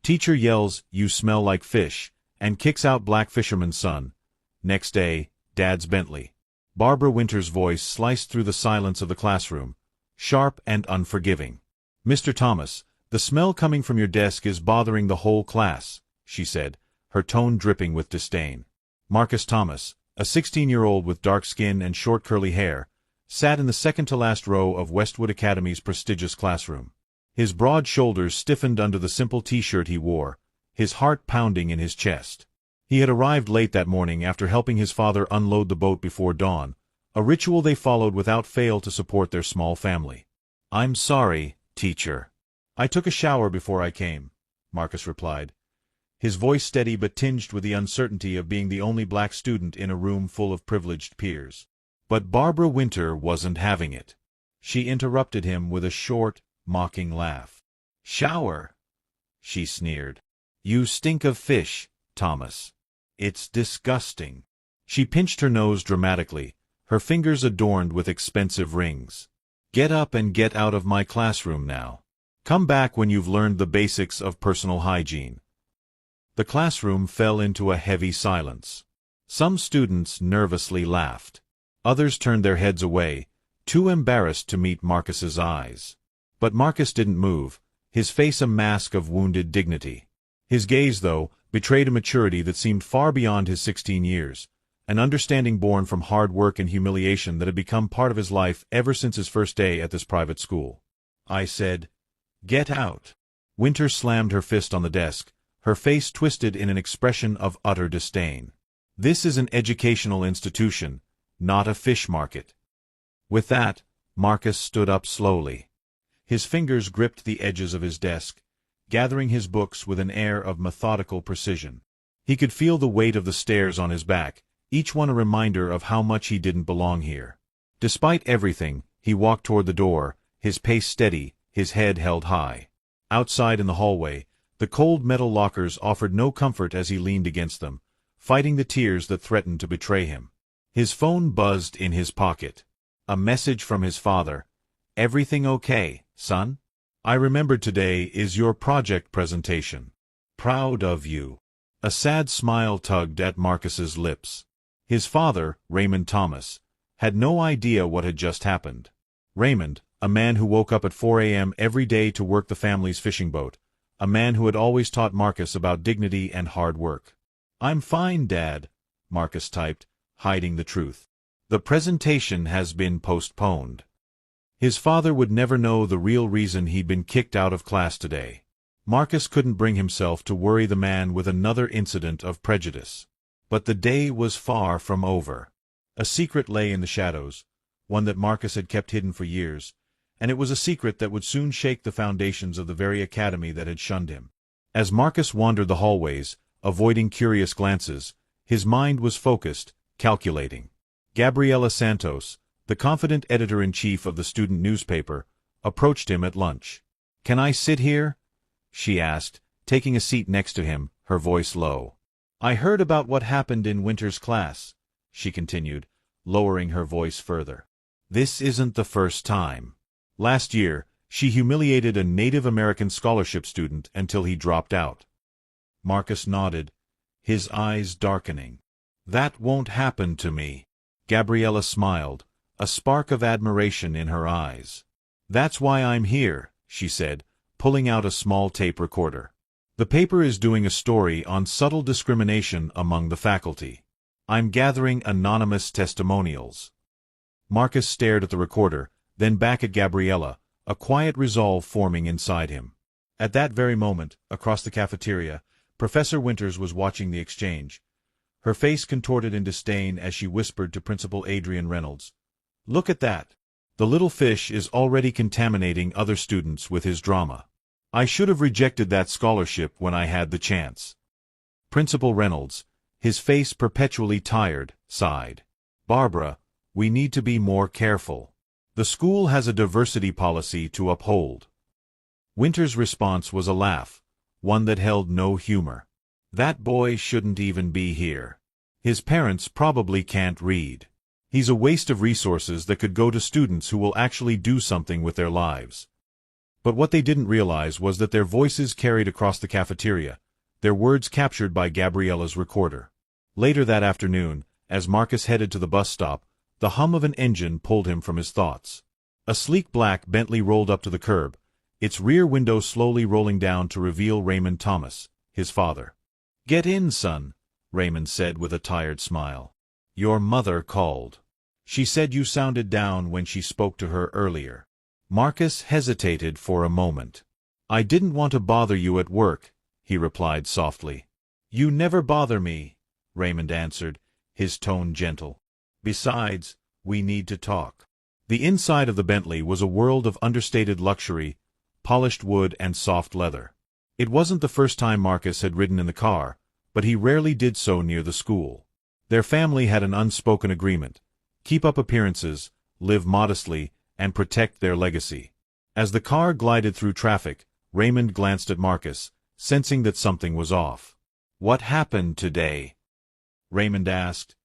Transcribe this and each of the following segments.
Teacher yells, "You smell like fish," and kicks out black fisherman's son. Next day, Dad's Bentley. Barbara Winter's voice sliced through the silence of the classroom, sharp and unforgiving. "Mr. Thomas, the smell coming from your desk is bothering the whole class," she said, her tone dripping with disdain. Marcus Thomas, a 16-year-old with dark skin and short curly hair, sat in the second-to-last row of Westwood Academy's prestigious classroom. His broad shoulders stiffened under the simple T-shirt he wore, his heart pounding in his chest. He had arrived late that morning after helping his father unload the boat before dawn, a ritual they followed without fail to support their small family. "I'm sorry, teacher. I took a shower before I came," Marcus replied, his voice steady but tinged with the uncertainty of being the only black student in a room full of privileged peers. But Barbara Winter wasn't having it. She interrupted him with a short, mocking laugh. "Shower?" she sneered. "You stink of fish, Thomas. It's disgusting." She pinched her nose dramatically, her fingers adorned with expensive rings. "Get up and get out of my classroom now. Come back when you've learned the basics of personal hygiene." The classroom fell into a heavy silence. Some students nervously laughed. Others turned their heads away, too embarrassed to meet Marcus's eyes. But Marcus didn't move, his face a mask of wounded dignity. His gaze, though, betrayed a maturity that seemed far beyond his 16 years, an understanding born from hard work and humiliation that had become part of his life ever since his first day at this private school. "I said, get out." Winter slammed her fist on the desk, her face twisted in an expression of utter disdain. "This is an educational institution, not a fish market." With that, Marcus stood up slowly. His fingers gripped the edges of his desk, gathering his books with an air of methodical precision. He could feel the weight of the stairs on his back, each one a reminder of how much he didn't belong here. Despite everything, he walked toward the door, his pace steady, his head held high. Outside in the hallway, the cold metal lockers offered no comfort as he leaned against them, fighting the tears that threatened to betray him. His phone buzzed in his pocket. A message from his father. "Everything okay, son? I remembered today is your project presentation. Proud of you." A sad smile tugged at Marcus's lips. His father, Raymond Thomas, had no idea what had just happened. Raymond, a man who woke up at 4 a.m. every day to work the family's fishing boat, a man who had always taught Marcus about dignity and hard work. "I'm fine, Dad," Marcus typed, hiding the truth. "The presentation has been postponed." His father would never know the real reason he'd been kicked out of class today. Marcus couldn't bring himself to worry the man with another incident of prejudice. But the day was far from over. A secret lay in the shadows, one that Marcus had kept hidden for years, and it was a secret that would soon shake the foundations of the very academy that had shunned him. As Marcus wandered the hallways, avoiding curious glances, his mind was focused, calculating. Gabriela Santos, the confident editor-in-chief of the student newspaper, approached him at lunch. "Can I sit here?" she asked, taking a seat next to him, her voice low. "I heard about what happened in Winter's class," she continued, lowering her voice further. "This isn't the first time. Last year, she humiliated a Native American scholarship student until he dropped out." Marcus nodded, his eyes darkening. "That won't happen to me." Gabriela smiled, a spark of admiration in her eyes. "That's why I'm here," she said, pulling out a small tape recorder. "The paper is doing a story on subtle discrimination among the faculty. I'm gathering anonymous testimonials." Marcus stared at the recorder, then back at Gabriela, a quiet resolve forming inside him. At that very moment, across the cafeteria, Professor Winters was watching the exchange. Her face contorted in disdain as she whispered to Principal Adrian Reynolds, "Look at that. The little fish is already contaminating other students with his drama. I should have rejected that scholarship when I had the chance." Principal Reynolds, his face perpetually tired, sighed. "Barbara, we need to be more careful. The school has a diversity policy to uphold." Winter's response was a laugh, one that held no humor. "That boy shouldn't even be here. His parents probably can't read. He's a waste of resources that could go to students who will actually do something with their lives." But what they didn't realize was that their voices carried across the cafeteria, their words captured by Gabriella's recorder. Later that afternoon, as Marcus headed to the bus stop, the hum of an engine pulled him from his thoughts. A sleek black Bentley rolled up to the curb, its rear window slowly rolling down to reveal Raymond Thomas, his father. "Get in, son," Raymond said with a tired smile. "Your mother called. She said you sounded down when she spoke to her earlier." Marcus hesitated for a moment. "I didn't want to bother you at work," he replied softly. "You never bother me," Raymond answered, his tone gentle. "Besides, we need to talk." The inside of the Bentley was a world of understated luxury, polished wood and soft leather. It wasn't the first time Marcus had ridden in the car, but he rarely did so near the school. Their family had an unspoken agreement: keep up appearances, live modestly, and protect their legacy. As the car glided through traffic, Raymond glanced at Marcus, sensing that something was off. "What happened today?" Raymond asked,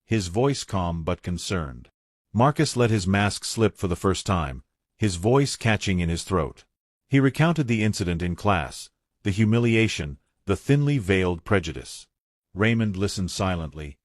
his voice calm but concerned. Marcus let his mask slip for the first time, his voice catching in his throat. He recounted the incident in class, the humiliation, the thinly veiled prejudice. Raymond listened silently,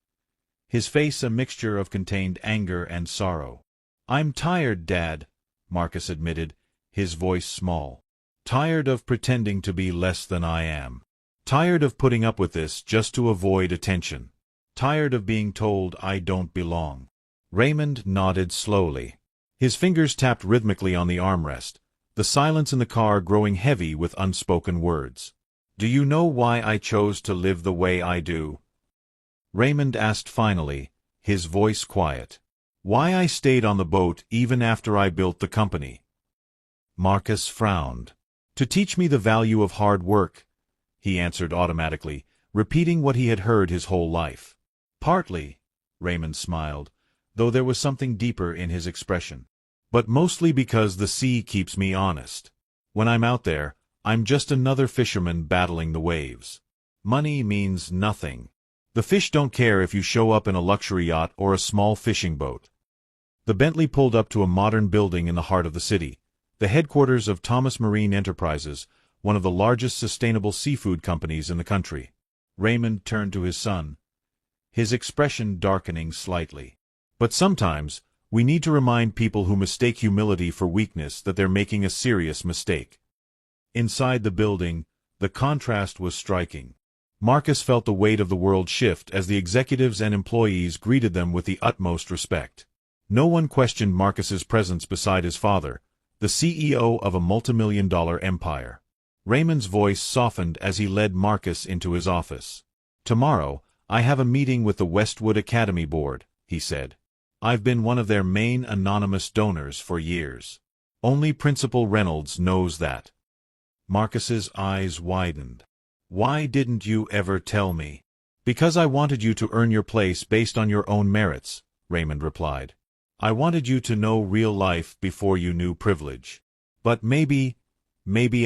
his face a mixture of contained anger and sorrow. "I'm tired, Dad," Marcus admitted, his voice small. "Tired of pretending to be less than I am. Tired of putting up with this just to avoid attention. Tired of being told I don't belong." Raymond nodded slowly. His fingers tapped rhythmically on the armrest, the silence in the car growing heavy with unspoken words. "Do you know why I chose to live the way I do?" Raymond asked finally, his voice quiet. "Why I stayed on the boat even after I built the company?" Marcus frowned. "To teach me the value of hard work," he answered automatically, repeating what he had heard his whole life. "Partly," Raymond smiled, though there was something deeper in his expression. "But mostly because the sea keeps me honest. When I'm out there, I'm just another fisherman battling the waves. Money means nothing. The fish don't care if you show up in a luxury yacht or a small fishing boat." The Bentley pulled up to a modern building in the heart of the city, the headquarters of Thomas Marine Enterprises, one of the largest sustainable seafood companies in the country. Raymond turned to his son, his expression darkening slightly. "But sometimes, we need to remind people who mistake humility for weakness that they're making a serious mistake." Inside the building, the contrast was striking. Marcus felt the weight of the world shift as the executives and employees greeted them with the utmost respect. No one questioned Marcus's presence beside his father, the CEO of a multimillion-dollar empire. Raymond's voice softened as he led Marcus into his office. "Tomorrow, I have a meeting with the Westwood Academy Board," he said. "I've been one of their main anonymous donors for years. Only Principal Reynolds knows that." Marcus's eyes widened. "Why didn't you ever tell me?" "Because I wanted you to earn your place based on your own merits," Raymond replied. "I wanted you to know real life before you knew privilege. But maybe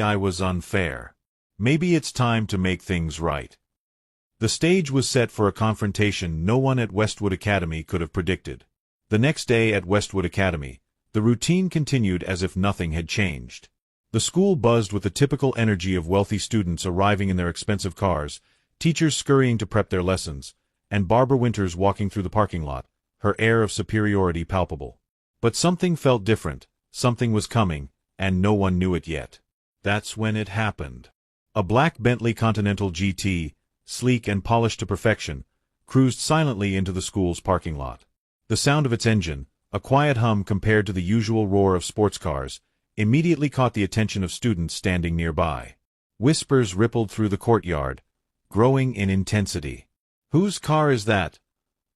I was unfair. Maybe it's time to make things right." The stage was set for a confrontation no one at Westwood Academy could have predicted. The next day at Westwood Academy, the routine continued as if nothing had changed. The school buzzed with the typical energy of wealthy students arriving in their expensive cars, teachers scurrying to prep their lessons, and Barbara Winters walking through the parking lot, her air of superiority palpable. But something felt different, something was coming, and no one knew it yet. That's when it happened. A black Bentley Continental GT, sleek and polished to perfection, cruised silently into the school's parking lot. The sound of its engine, a quiet hum compared to the usual roar of sports cars, immediately caught the attention of students standing nearby. Whispers rippled through the courtyard, growing in intensity. "Whose car is that?"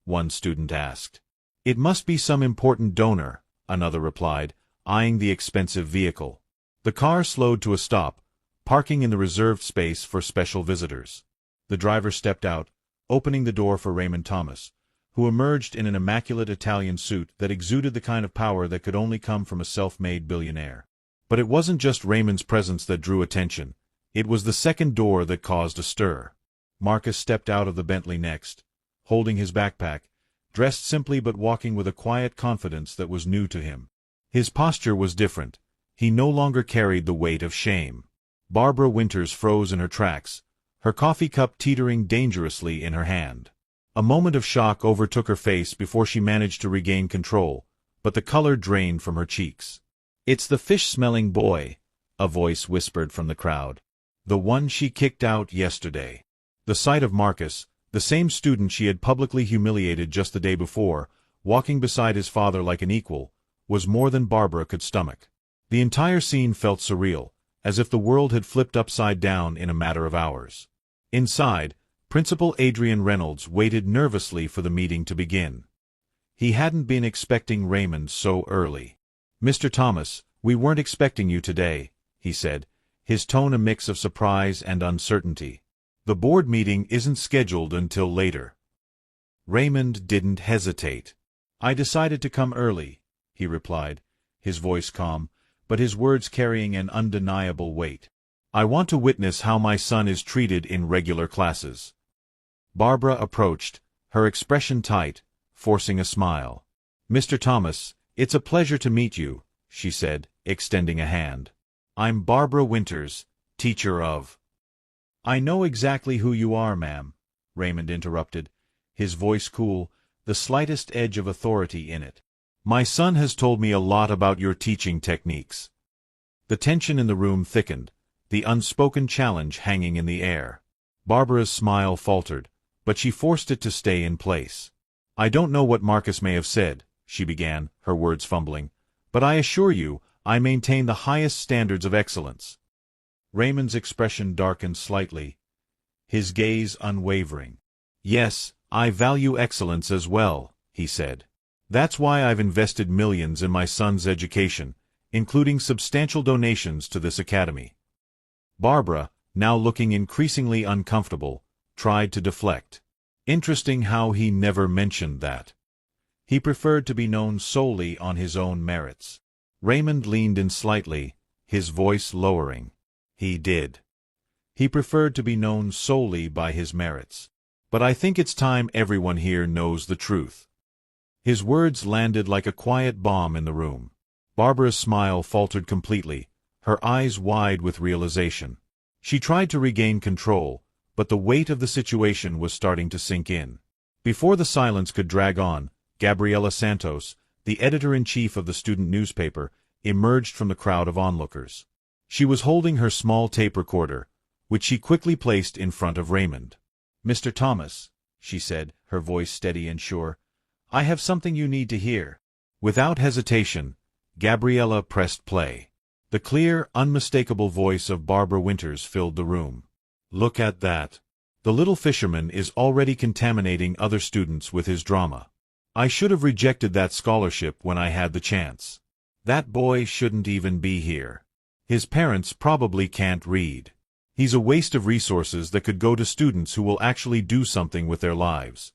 one student asked. "It must be some important donor," another replied, eyeing the expensive vehicle. The car slowed to a stop, parking in the reserved space for special visitors. The driver stepped out, opening the door for Raymond Thomas, who emerged in an immaculate Italian suit that exuded the kind of power that could only come from a self-made billionaire. But it wasn't just Raymond's presence that drew attention. It was the second door that caused a stir. Marcus stepped out of the Bentley next, holding his backpack, dressed simply but walking with a quiet confidence that was new to him. His posture was different, He no longer carried the weight of shame. Barbara Winters froze in her tracks, her coffee cup teetering dangerously in her hand. A moment of shock overtook her face before she managed to regain control, but the color drained from her cheeks. "It's the fish-smelling boy," a voice whispered from the crowd. "The one she kicked out yesterday." The sight of Marcus, the same student she had publicly humiliated just the day before, walking beside his father like an equal, was more than Barbara could stomach. The entire scene felt surreal, as if the world had flipped upside down in a matter of hours. Inside, Principal Adrian Reynolds waited nervously for the meeting to begin. He hadn't been expecting Raymond so early. "Mr. Thomas, we weren't expecting you today," he said, his tone a mix of surprise and uncertainty. "The board meeting isn't scheduled until later." Raymond didn't hesitate. "I decided to come early," he replied, his voice calm, but his words carrying an undeniable weight. "I want to witness how my son is treated in regular classes." Barbara approached, her expression tight, forcing a smile. "Mr. Thomas, it's a pleasure to meet you," she said, extending a hand. "I'm Barbara Winters, teacher of—" "I know exactly who you are, ma'am," Raymond interrupted, his voice cool, the slightest edge of authority in it. "My son has told me a lot about your teaching techniques." The tension in the room thickened, the unspoken challenge hanging in the air. Barbara's smile faltered, but she forced it to stay in place. "I don't know what Marcus may have said," she began, her words fumbling, "but I assure you, I maintain the highest standards of excellence." Raymond's expression darkened slightly, his gaze unwavering. "Yes, I value excellence as well," he said. "That's why I've invested millions in my son's education, including substantial donations to this academy." Barbara, now looking increasingly uncomfortable, tried to deflect. Interesting how he never mentioned that. He preferred to be known solely on his own merits. Raymond leaned in slightly, his voice lowering. He did. He preferred to be known solely by his merits. "But I think it's time everyone here knows the truth." His words landed like a quiet bomb in the room. Barbara's smile faltered completely, her eyes wide with realization. She tried to regain control, but the weight of the situation was starting to sink in. Before the silence could drag on, Gabriela Santos, the editor-in-chief of the student newspaper, emerged from the crowd of onlookers. She was holding her small tape recorder, which she quickly placed in front of Raymond. "Mr. Thomas," she said, her voice steady and sure, "I have something you need to hear." Without hesitation, Gabriela pressed play. The clear, unmistakable voice of Barbara Winters filled the room. "Look at that. The little fisherman is already contaminating other students with his drama. I should have rejected that scholarship when I had the chance. That boy shouldn't even be here. His parents probably can't read. He's a waste of resources that could go to students who will actually do something with their lives."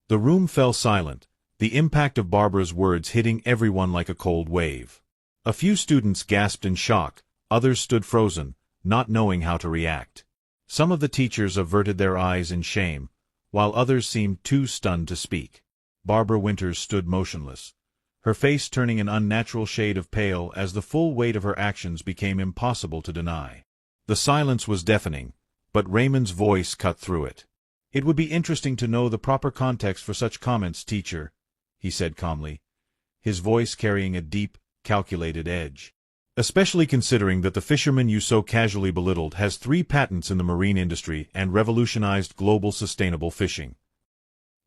The room fell silent, the impact of Barbara's words hitting everyone like a cold wave. A few students gasped in shock, others stood frozen, not knowing how to react. Some of the teachers averted their eyes in shame, while others seemed too stunned to speak. Barbara Winters stood motionless, her face turning an unnatural shade of pale as the full weight of her actions became impossible to deny. The silence was deafening, but Raymond's voice cut through it. "It would be interesting to know the proper context for such comments, teacher," he said calmly, his voice carrying a deep, calculated edge. "Especially considering that the fisherman you so casually belittled has 3 patents in the marine industry and revolutionized global sustainable fishing."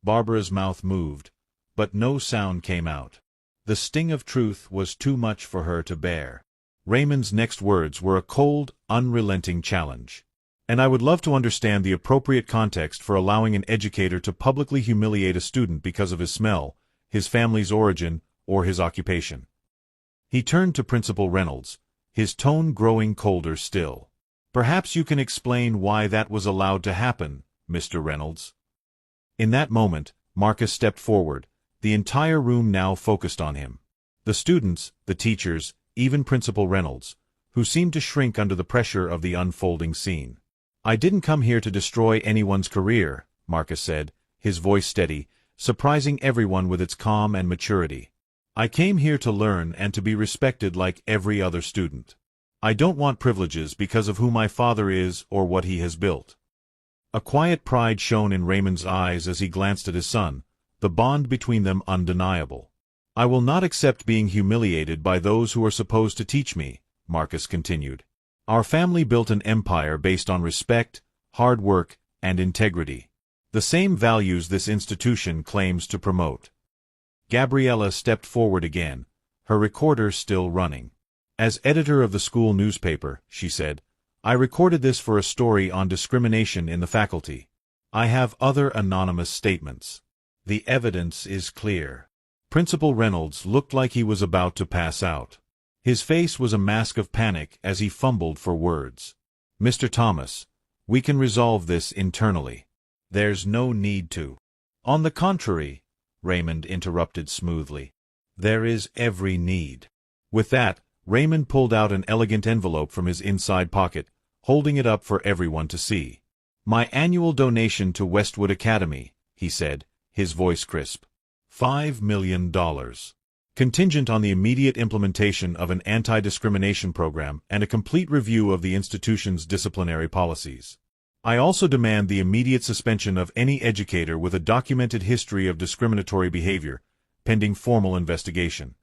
Barbara's mouth moved, but no sound came out. The sting of truth was too much for her to bear. Raymond's next words were a cold, unrelenting challenge. "And I would love to understand the appropriate context for allowing an educator to publicly humiliate a student because of his smell, his family's origin, or his occupation." He turned to Principal Reynolds, his tone growing colder still. "Perhaps you can explain why that was allowed to happen, Mr. Reynolds." In that moment, Marcus stepped forward, the entire room now focused on him. The students, the teachers, even Principal Reynolds, who seemed to shrink under the pressure of the unfolding scene. "I didn't come here to destroy anyone's career," Marcus said, his voice steady, surprising everyone with its calm and maturity. I came here to learn and to be respected like every other student. I don't want privileges because of who my father is or what he has built." A quiet pride shone in Raymond's eyes as he glanced at his son, the bond between them undeniable. "I will not accept being humiliated by those who are supposed to teach me," Marcus continued. "Our family built an empire based on respect, hard work, and integrity. The same values this institution claims to promote." Gabriella stepped forward again, her recorder still running. "As editor of the school newspaper," she said, "I recorded this for a story on discrimination in the faculty. I have other anonymous statements. The evidence is clear." Principal Reynolds looked like he was about to pass out. His face was a mask of panic as he fumbled for words. "Mr. Thomas, we can resolve this internally. There's no need to." "On the contrary," Raymond interrupted smoothly, "there is every need." With that, Raymond pulled out an elegant envelope from his inside pocket, holding it up for everyone to see. "My annual donation to Westwood Academy," he said, his voice crisp. $5 million. Contingent on the immediate implementation of an anti-discrimination program and a complete review of the institution's disciplinary policies. I also demand the immediate suspension of any educator with a documented history of discriminatory behavior, pending formal investigation.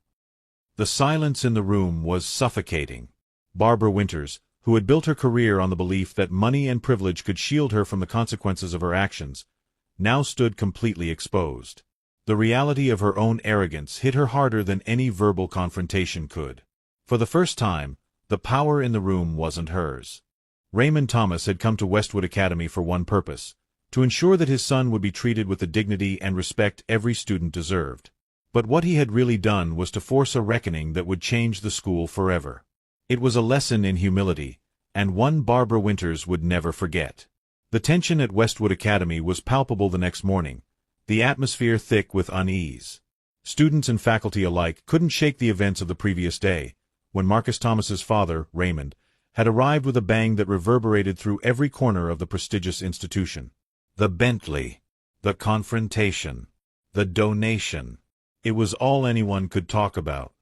The silence in the room was suffocating. Barbara Winters, who had built her career on the belief that money and privilege could shield her from the consequences of her actions, now stood completely exposed. The reality of her own arrogance hit her harder than any verbal confrontation could. For the first time, the power in the room wasn't hers. Raymond Thomas had come to Westwood Academy for one purpose: to ensure that his son would be treated with the dignity and respect every student deserved. But what he had really done was to force a reckoning that would change the school forever. It was a lesson in humility, and one Barbara Winters would never forget. The tension at Westwood Academy was palpable the next morning, the atmosphere thick with unease. Students and faculty alike couldn't shake the events of the previous day, when Marcus Thomas's father, Raymond, had arrived with a bang that reverberated through every corner of the prestigious institution. The Bentley, the confrontation, the donation. It was all anyone could talk about.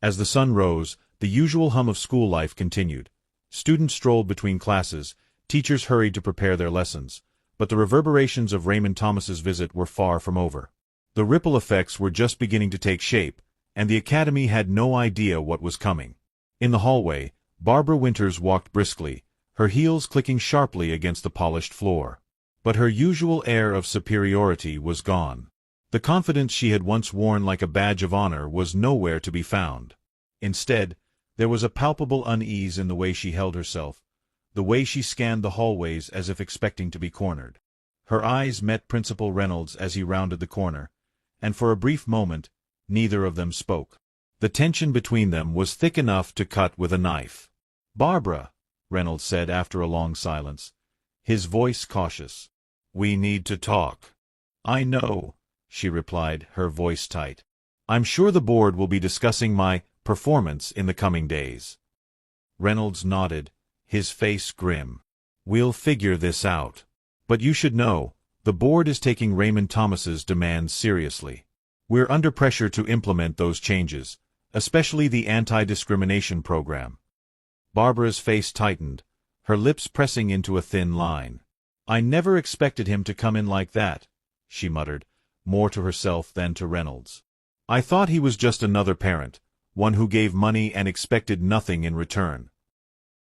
As the sun rose, the usual hum of school life continued. Students strolled between classes, teachers hurried to prepare their lessons, but the reverberations of Raymond Thomas's visit were far from over. The ripple effects were just beginning to take shape, and the academy had no idea what was coming. In the hallway, Barbara Winters walked briskly, her heels clicking sharply against the polished floor. But her usual air of superiority was gone. The confidence she had once worn like a badge of honor was nowhere to be found. Instead, there was a palpable unease in the way she held herself, the way she scanned the hallways as if expecting to be cornered. Her eyes met Principal Reynolds as he rounded the corner, and for a brief moment, neither of them spoke. The tension between them was thick enough to cut with a knife. "Barbara," Reynolds said after a long silence, his voice cautious, "we need to talk." "I know," she replied, her voice tight. "I'm sure the board will be discussing my performance in the coming days." Reynolds nodded, his face grim. "We'll figure this out. But you should know, the board is taking Raymond Thomas's demands seriously. We're under pressure to implement those changes, especially the anti-discrimination program." Barbara's face tightened, her lips pressing into a thin line. "I never expected him to come in like that," she muttered, more to herself than to Reynolds. "I thought he was just another parent, one who gave money and expected nothing in return."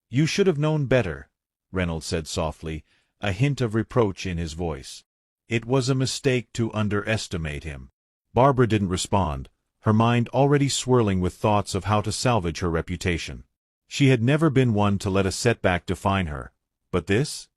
"You should have known better," Reynolds said softly, a hint of reproach in his voice. "It was a mistake to underestimate him." Barbara didn't respond, her mind already swirling with thoughts of how to salvage her reputation. She had never been one to let a setback define her, but this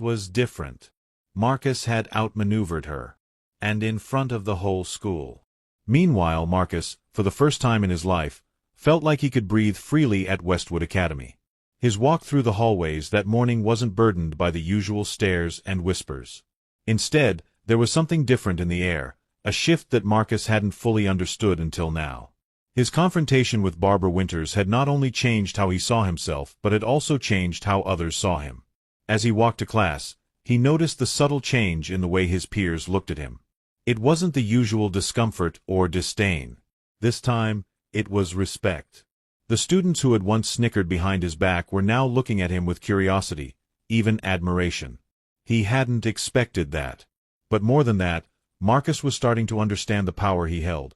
was different. Marcus had outmaneuvered her, and in front of the whole school. Meanwhile, Marcus, for the first time in his life, felt like he could breathe freely at Westwood Academy. His walk through the hallways that morning wasn't burdened by the usual stares and whispers. Instead, there was something different in the air, a shift that Marcus hadn't fully understood until now. His confrontation with Barbara Winters had not only changed how he saw himself, but had also changed how others saw him. As he walked to class, he noticed the subtle change in the way his peers looked at him. It wasn't the usual discomfort or disdain. This time, it was respect. The students who had once snickered behind his back were now looking at him with curiosity, even admiration. He hadn't expected that. But more than that, Marcus was starting to understand the power he held,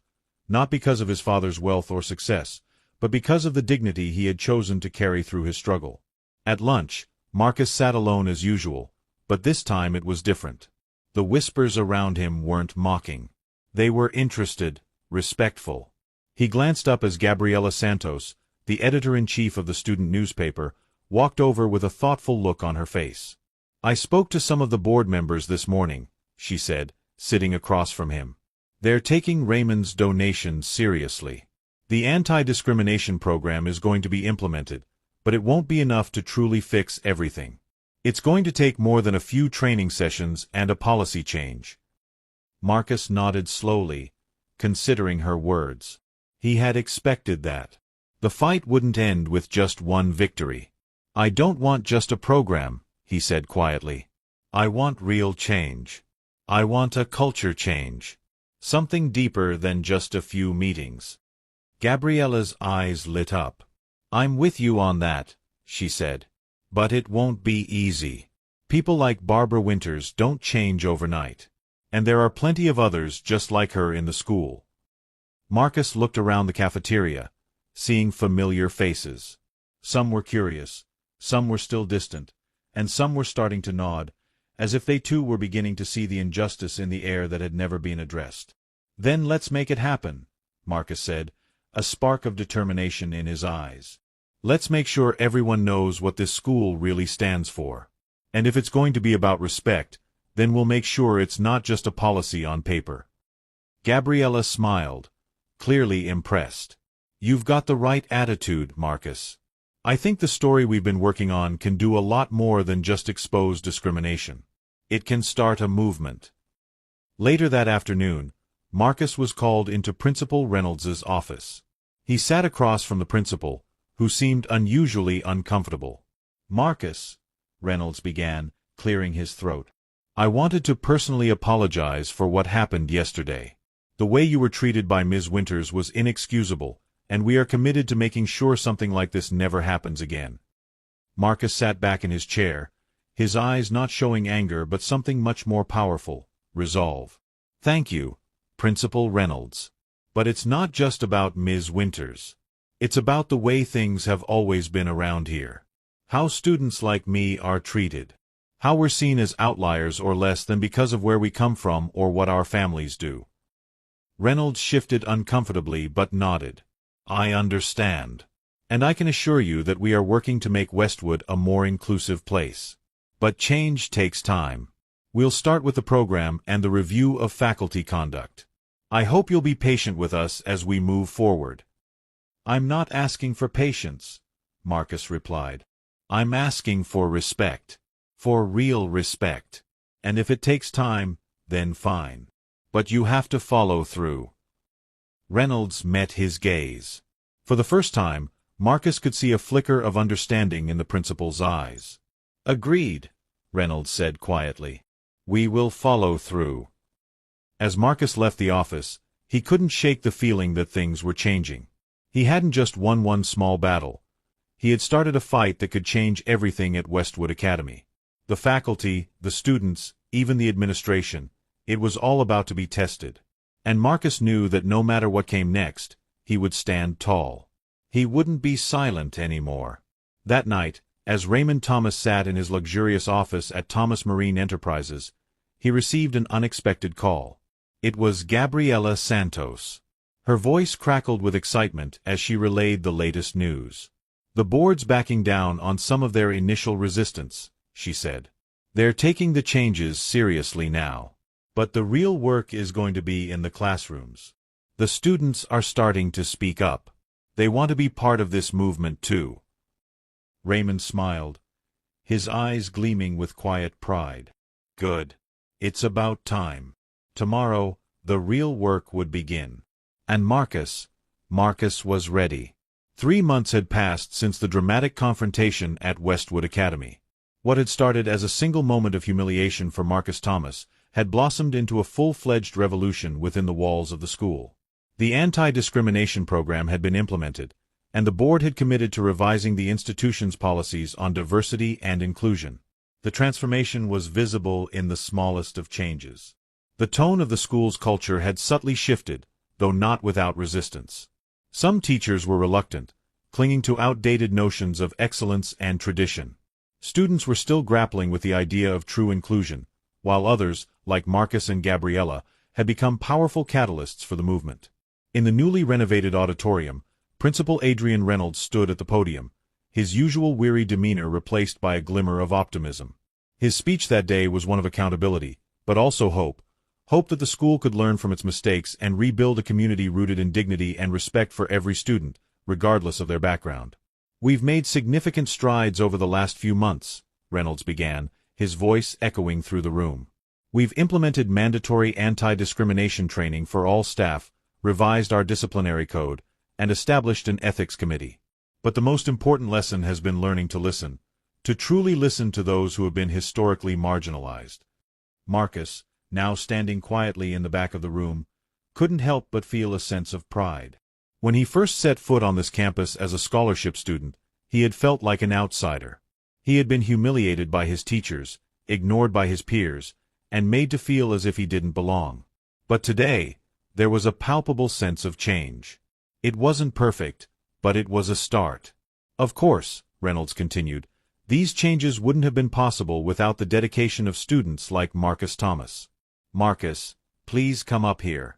not because of his father's wealth or success, but because of the dignity he had chosen to carry through his struggle. At lunch, Marcus sat alone as usual, but this time it was different. The whispers around him weren't mocking. They were interested, respectful. He glanced up as Gabriela Santos, the editor-in-chief of the student newspaper, walked over with a thoughtful look on her face. "I spoke to some of the board members this morning," she said, sitting across from him. "They're taking Raymond's donations seriously. The anti-discrimination program is going to be implemented, but it won't be enough to truly fix everything. It's going to take more than a few training sessions and a policy change." Marcus nodded slowly, considering her words. He had expected that. The fight wouldn't end with just one victory. "I don't want just a program," he said quietly. "I want real change. I want a culture change. Something deeper than just a few meetings." Gabriela's eyes lit up. "I'm with you on that," she said. "But it won't be easy. People like Barbara Winters don't change overnight. And there are plenty of others just like her in the school." Marcus looked around the cafeteria, seeing familiar faces. Some were curious, some were still distant, and some were starting to nod, as if they too were beginning to see the injustice in the air that had never been addressed. "Then let's make it happen," Marcus said, a spark of determination in his eyes. "Let's make sure everyone knows what this school really stands for. And if it's going to be about respect, then we'll make sure it's not just a policy on paper." Gabriela smiled, clearly impressed. "You've got the right attitude, Marcus. I think the story we've been working on can do a lot more than just expose discrimination. It can start a movement." Later that afternoon, Marcus was called into Principal Reynolds's office. He sat across from the principal, who seemed unusually uncomfortable. "Marcus," Reynolds began, clearing his throat, "I wanted to personally apologize for what happened yesterday. The way you were treated by Ms. Winters was inexcusable, and we are committed to making sure something like this never happens again." Marcus sat back in his chair, his eyes not showing anger but something much more powerful, resolve. "Thank you, Principal Reynolds. But it's not just about Ms. Winters. It's about the way things have always been around here. How students like me are treated. How we're seen as outliers or less than because of where we come from or what our families do." Reynolds shifted uncomfortably but nodded. "I understand. And I can assure you that we are working to make Westwood a more inclusive place. But change takes time. We'll start with the program and the review of faculty conduct. I hope you'll be patient with us as we move forward." "I'm not asking for patience," Marcus replied. "I'm asking for respect. For real respect. And if it takes time, then fine. But you have to follow through." Reynolds met his gaze. For the first time, Marcus could see a flicker of understanding in the principal's eyes. "Agreed," Reynolds said quietly. "We will follow through." As Marcus left the office, he couldn't shake the feeling that things were changing. He hadn't just won one small battle. He had started a fight that could change everything at Westwood Academy. The faculty, the students, even the administration, it was all about to be tested. And Marcus knew that no matter what came next, he would stand tall. He wouldn't be silent anymore. That night, as Raymond Thomas sat in his luxurious office at Thomas Marine Enterprises, he received an unexpected call. It was Gabriela Santos. Her voice crackled with excitement as she relayed the latest news. "The board's backing down on some of their initial resistance," she said. "They're taking the changes seriously now. But the real work is going to be in the classrooms. The students are starting to speak up. They want to be part of this movement too." Raymond smiled, his eyes gleaming with quiet pride. "Good. It's about time." Tomorrow, the real work would begin. And Marcus was ready. 3 months had passed since the dramatic confrontation at Westwood Academy. What had started as a single moment of humiliation for Marcus Thomas had blossomed into a full-fledged revolution within the walls of the school. The anti-discrimination program had been implemented, and the board had committed to revising the institution's policies on diversity and inclusion. The transformation was visible in the smallest of changes. The tone of the school's culture had subtly shifted, though not without resistance. Some teachers were reluctant, clinging to outdated notions of excellence and tradition. Students were still grappling with the idea of true inclusion, while others, like Marcus and Gabriella, had become powerful catalysts for the movement. In the newly renovated auditorium, Principal Adrian Reynolds stood at the podium, his usual weary demeanor replaced by a glimmer of optimism. His speech that day was one of accountability, but also hope that the school could learn from its mistakes and rebuild a community rooted in dignity and respect for every student, regardless of their background. "We've made significant strides over the last few months," Reynolds began, his voice echoing through the room. "We've implemented mandatory anti-discrimination training for all staff, revised our disciplinary code, and established an ethics committee. But the most important lesson has been learning to listen, to truly listen to those who have been historically marginalized." Marcus, now standing quietly in the back of the room, couldn't help but feel a sense of pride. When he first set foot on this campus as a scholarship student, he had felt like an outsider. He had been humiliated by his teachers, ignored by his peers, and made to feel as if he didn't belong. But today, there was a palpable sense of change. It wasn't perfect, but it was a start. "Of course," Reynolds continued, "these changes wouldn't have been possible without the dedication of students like Marcus Thomas. Marcus, please come up here."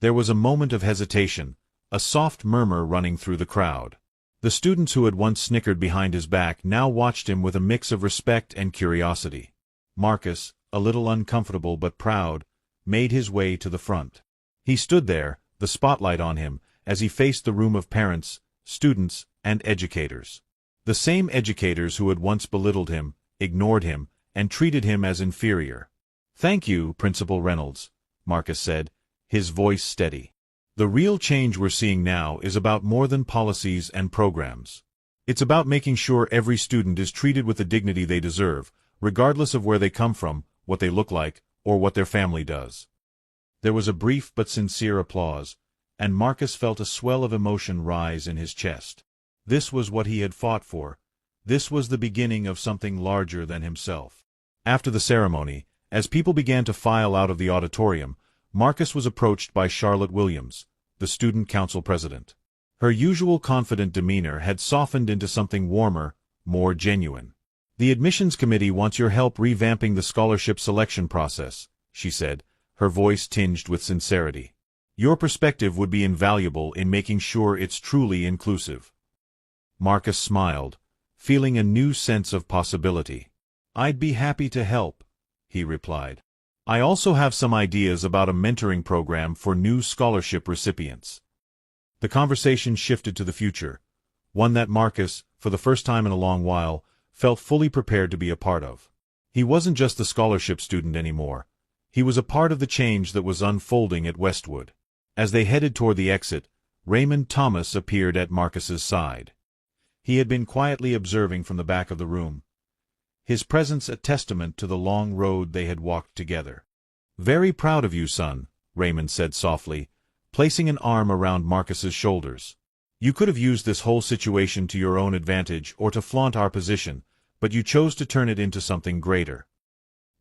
There was a moment of hesitation, a soft murmur running through the crowd. The students who had once snickered behind his back now watched him with a mix of respect and curiosity. Marcus, a little uncomfortable but proud, made his way to the front. He stood there, the spotlight on him, as he faced the room of parents, students, and educators. The same educators who had once belittled him, ignored him, and treated him as inferior. "Thank you, Principal Reynolds," Marcus said, his voice steady. "The real change we're seeing now is about more than policies and programs. It's about making sure every student is treated with the dignity they deserve, regardless of where they come from, what they look like, or what their family does." There was a brief but sincere applause, and Marcus felt a swell of emotion rise in his chest. This was what he had fought for. This was the beginning of something larger than himself. After the ceremony, as people began to file out of the auditorium, Marcus was approached by Charlotte Williams, the student council president. Her usual confident demeanor had softened into something warmer, more genuine. "The admissions committee wants your help revamping the scholarship selection process," she said, her voice tinged with sincerity. "Your perspective would be invaluable in making sure it's truly inclusive." Marcus smiled, feeling a new sense of possibility. "I'd be happy to help," he replied. "I also have some ideas about a mentoring program for new scholarship recipients." The conversation shifted to the future, one that Marcus, for the first time in a long while, felt fully prepared to be a part of. He wasn't just the scholarship student anymore. He was a part of the change that was unfolding at Westwood. As they headed toward the exit, Raymond Thomas appeared at Marcus's side. He had been quietly observing from the back of the room, his presence a testament to the long road they had walked together. "Very proud of you, son," Raymond said softly, placing an arm around Marcus's shoulders. "You could have used this whole situation to your own advantage or to flaunt our position, but you chose to turn it into something greater."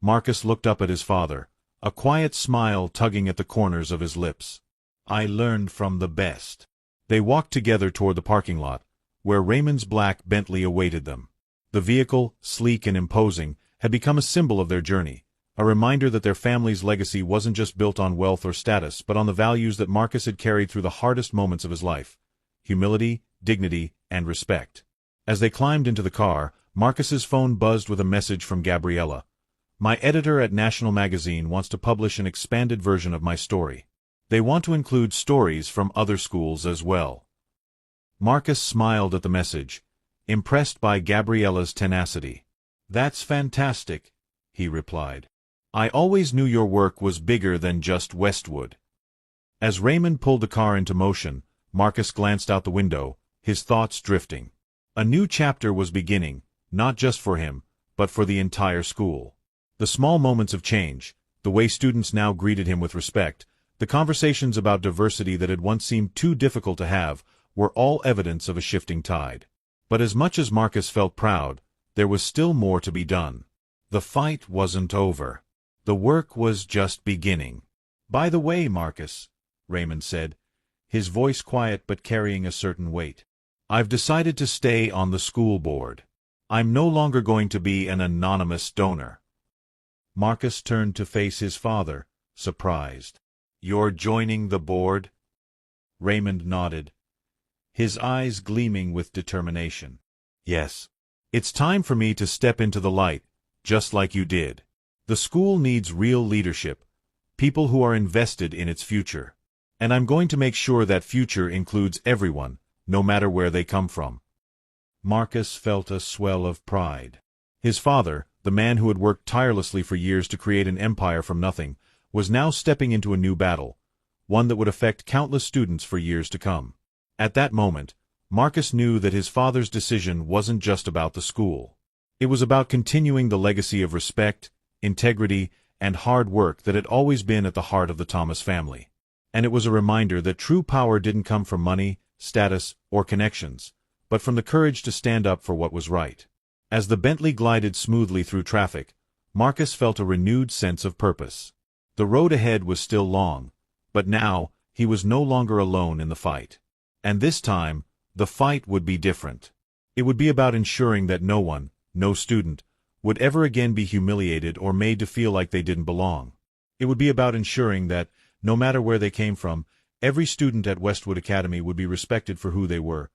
Marcus looked up at his father, a quiet smile tugging at the corners of his lips. "I learned from the best." They walked together toward the parking lot, where Raymond's black Bentley awaited them. The vehicle, sleek and imposing, had become a symbol of their journey, a reminder that their family's legacy wasn't just built on wealth or status but on the values that Marcus had carried through the hardest moments of his life: humility, dignity, and respect. As they climbed into the car, Marcus's phone buzzed with a message from Gabriella. "My editor at National Magazine wants to publish an expanded version of my story. They want to include stories from other schools as well." Marcus smiled at the message, impressed by Gabriella's tenacity. "That's fantastic," he replied. "I always knew your work was bigger than just Westwood." As Raymond pulled the car into motion, Marcus glanced out the window, his thoughts drifting. A new chapter was beginning, not just for him, but for the entire school. The small moments of change, the way students now greeted him with respect, The conversations about diversity that had once seemed too difficult to have were all evidence of a shifting tide. But as much as Marcus felt proud, there was still more to be done. The fight wasn't over. The work was just beginning. "By the way, Marcus," Raymond said, his voice quiet but carrying a certain weight, "I've decided to stay on the school board. I'm no longer going to be an anonymous donor." Marcus turned to face his father, surprised. "You're joining the board?" Raymond nodded, his eyes gleaming with determination. "Yes. It's time for me to step into the light, just like you did. The school needs real leadership, people who are invested in its future. And I'm going to make sure that future includes everyone, no matter where they come from." Marcus felt a swell of pride. His father, the man who had worked tirelessly for years to create an empire from nothing, was now stepping into a new battle, one that would affect countless students for years to come. At that moment, Marcus knew that his father's decision wasn't just about the school. It was about continuing the legacy of respect, integrity, and hard work that had always been at the heart of the Thomas family. And it was a reminder that true power didn't come from money, status, or connections, but from the courage to stand up for what was right. As the Bentley glided smoothly through traffic, Marcus felt a renewed sense of purpose. The road ahead was still long, but now he was no longer alone in the fight. And this time, the fight would be different. It would be about ensuring that no one, no student, would ever again be humiliated or made to feel like they didn't belong. It would be about ensuring that, no matter where they came from, every student at Westwood Academy would be respected for who they were,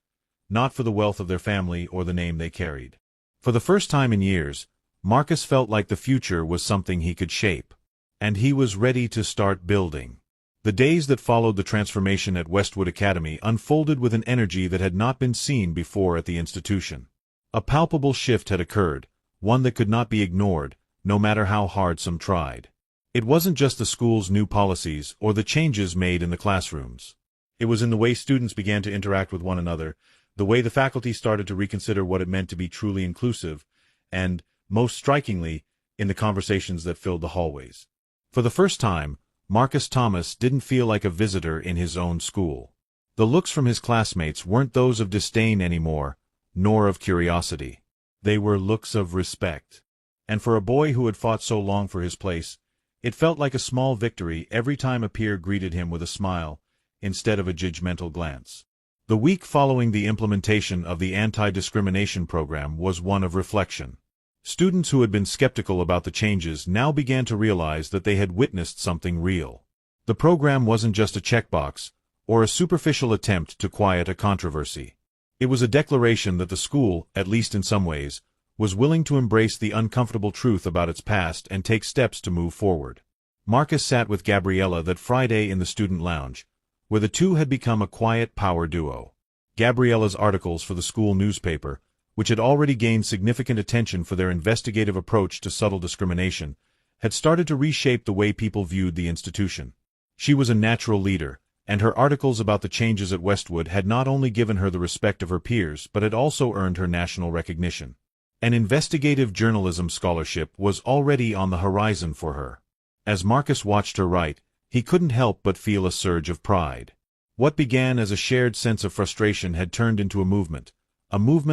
not for the wealth of their family or the name they carried. For the first time in years, Marcus felt like the future was something he could shape. And he was ready to start building. The days that followed the transformation at Westwood Academy unfolded with an energy that had not been seen before at the institution. A palpable shift had occurred, one that could not be ignored, no matter how hard some tried. It wasn't just the school's new policies or the changes made in the classrooms. It was in the way students began to interact with one another, the way the faculty started to reconsider what it meant to be truly inclusive, and, most strikingly, in the conversations that filled the hallways. For the first time, Marcus Thomas didn't feel like a visitor in his own school. The looks from his classmates weren't those of disdain anymore, nor of curiosity. They were looks of respect. And for a boy who had fought so long for his place, it felt like a small victory every time a peer greeted him with a smile, instead of a judgmental glance. The week following the implementation of the anti-discrimination program was one of reflection. Students who had been skeptical about the changes now began to realize that they had witnessed something real. The program wasn't just a checkbox, or a superficial attempt to quiet a controversy. It was a declaration that the school, at least in some ways, was willing to embrace the uncomfortable truth about its past and take steps to move forward. Marcus sat with Gabriella that Friday in the student lounge, where the two had become a quiet power duo. Gabriella's articles for the school newspaper, which had already gained significant attention for their investigative approach to subtle discrimination, had started to reshape the way people viewed the institution. She was a natural leader, and her articles about the changes at Westwood had not only given her the respect of her peers but had also earned her national recognition. An investigative journalism scholarship was already on the horizon for her. As Marcus watched her write, he couldn't help but feel a surge of pride. What began as a shared sense of frustration had turned into a movement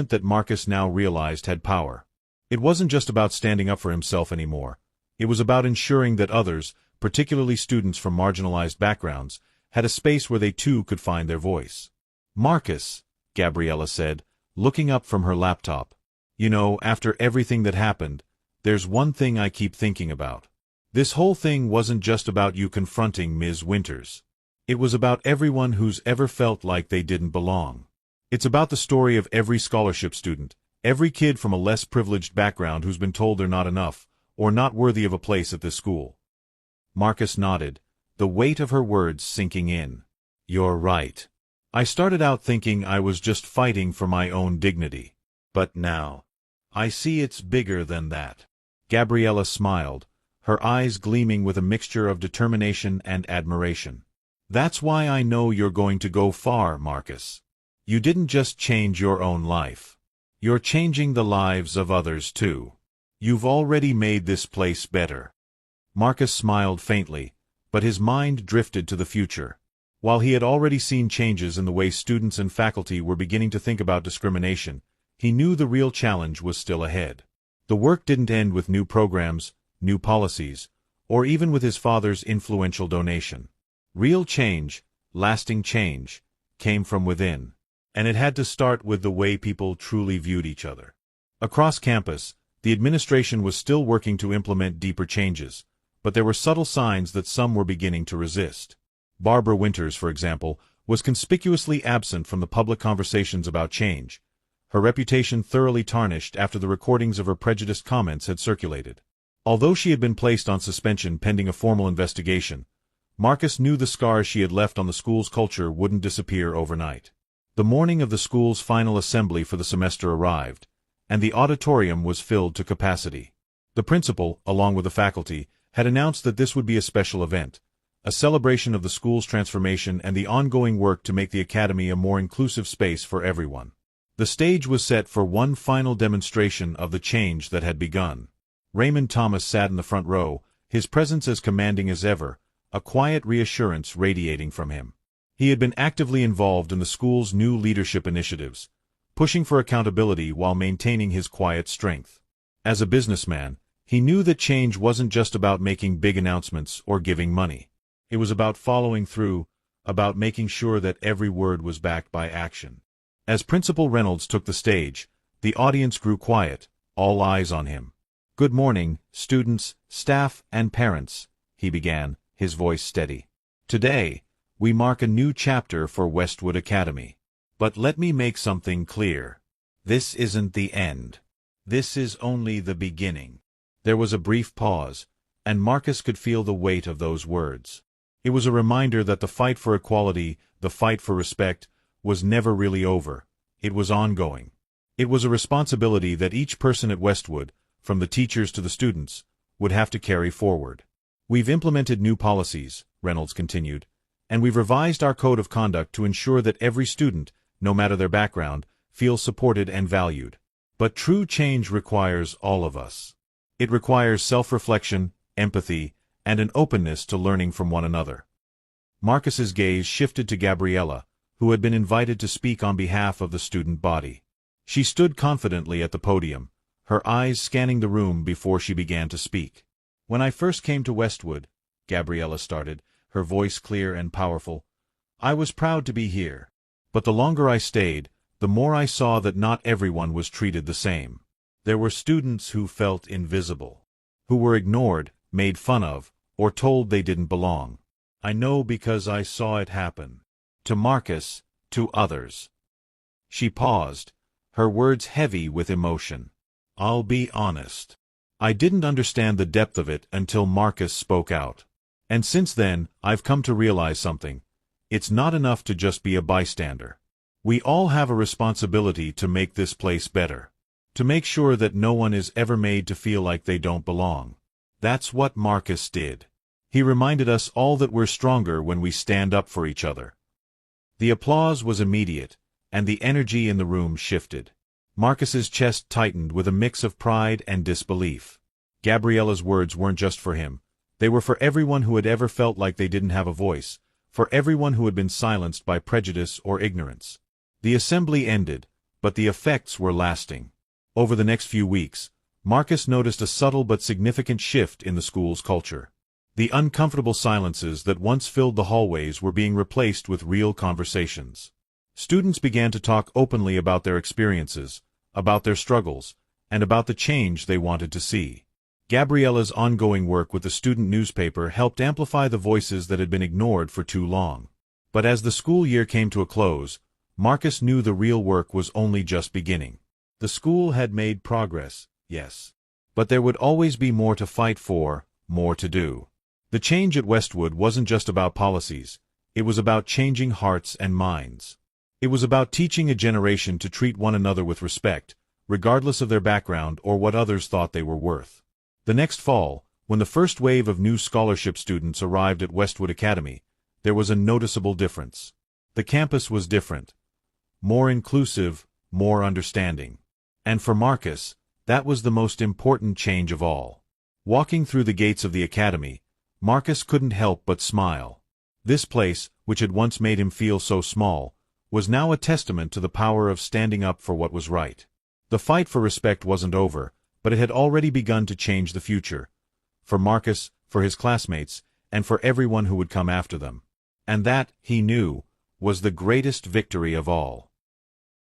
that Marcus now realized had power. It wasn't just about standing up for himself anymore. It was about ensuring that others, particularly students from marginalized backgrounds, had a space where they too could find their voice. "Marcus," Gabriella said, looking up from her laptop, "you know, after everything that happened, there's one thing I keep thinking about. This whole thing wasn't just about you confronting Ms. Winters. It was about everyone who's ever felt like they didn't belong. It's about the story of every scholarship student, every kid from a less privileged background who's been told they're not enough, or not worthy of a place at this school." Marcus nodded, the weight of her words sinking in. "You're right. I started out thinking I was just fighting for my own dignity. But now, I see it's bigger than that." Gabriella smiled, her eyes gleaming with a mixture of determination and admiration. "That's why I know you're going to go far, Marcus. You didn't just change your own life. You're changing the lives of others too. You've already made this place better." Marcus smiled faintly, But his mind drifted to the future. While he had already seen changes in the way students and faculty were beginning to think about discrimination, he knew the real challenge was still ahead. The work didn't end with new programs, new policies, or even with his father's influential donation. Real change, lasting change, came from within. And it had to start with the way people truly viewed each other. Across campus, the administration was still working to implement deeper changes, but there were subtle signs that some were beginning to resist. Barbara Winters, for example, was conspicuously absent from the public conversations about change, her reputation thoroughly tarnished after the recordings of her prejudiced comments had circulated. Although she had been placed on suspension pending a formal investigation, Marcus knew the scars she had left on the school's culture wouldn't disappear overnight. The morning of the school's final assembly for the semester arrived, and the auditorium was filled to capacity. The principal, along with the faculty, had announced that this would be a special event, a celebration of the school's transformation and the ongoing work to make the academy a more inclusive space for everyone. The stage was set for one final demonstration of the change that had begun. Raymond Thomas sat in the front row, his presence as commanding as ever, a quiet reassurance radiating from him. He had been actively involved in the school's new leadership initiatives, pushing for accountability while maintaining his quiet strength. As a businessman, he knew that change wasn't just about making big announcements or giving money. It was about following through, about making sure that every word was backed by action. As Principal Reynolds took the stage, the audience grew quiet, all eyes on him. "Good morning, students, staff, and parents," he began, his voice steady. "Today, we mark a new chapter for Westwood Academy. But let me make something clear. This isn't the end. This is only the beginning." There was a brief pause, and Marcus could feel the weight of those words. It was a reminder that the fight for equality, the fight for respect, was never really over. It was ongoing. It was a responsibility that each person at Westwood, from the teachers to the students, would have to carry forward. "We've implemented new policies," Reynolds continued, "and we've revised our code of conduct to ensure that every student, no matter their background, feels supported and valued. But true change requires all of us. It requires self-reflection, empathy, and an openness to learning from one another." Marcus's gaze shifted to Gabriella, who had been invited to speak on behalf of the student body. She stood confidently at the podium, her eyes scanning the room before she began to speak. "When I first came to Westwood," Gabriella started, her voice clear and powerful, "I was proud to be here. But the longer I stayed, the more I saw that not everyone was treated the same. There were students who felt invisible, who were ignored, made fun of, or told they didn't belong. I know because I saw it happen. To Marcus, to others." She paused, her words heavy with emotion. "I'll be honest. I didn't understand the depth of it until Marcus spoke out. And since then, I've come to realize something. It's not enough to just be a bystander. We all have a responsibility to make this place better. To make sure that no one is ever made to feel like they don't belong." That's what Marcus did. He reminded us all that we're stronger when we stand up for each other. The applause was immediate, and the energy in the room shifted. Marcus's chest tightened with a mix of pride and disbelief. Gabriella's words weren't just for him. They were for everyone who had ever felt like they didn't have a voice, for everyone who had been silenced by prejudice or ignorance. The assembly ended, but the effects were lasting. Over the next few weeks, Marcus noticed a subtle but significant shift in the school's culture. The uncomfortable silences that once filled the hallways were being replaced with real conversations. Students began to talk openly about their experiences, about their struggles, and about the change they wanted to see. Gabriella's ongoing work with the student newspaper helped amplify the voices that had been ignored for too long. But as the school year came to a close, Marcus knew the real work was only just beginning. The school had made progress, yes. But there would always be more to fight for, more to do. The change at Westwood wasn't just about policies. It was about changing hearts and minds. It was about teaching a generation to treat one another with respect, regardless of their background or what others thought they were worth. The next fall, when the first wave of new scholarship students arrived at Westwood Academy, there was a noticeable difference. The campus was different. More inclusive, more understanding. And for Marcus, that was the most important change of all. Walking through the gates of the academy, Marcus couldn't help but smile. This place, which had once made him feel so small, was now a testament to the power of standing up for what was right. The fight for respect wasn't over, but it had already begun to change the future. For Marcus, for his classmates, and for everyone who would come after them. And that, he knew, was the greatest victory of all.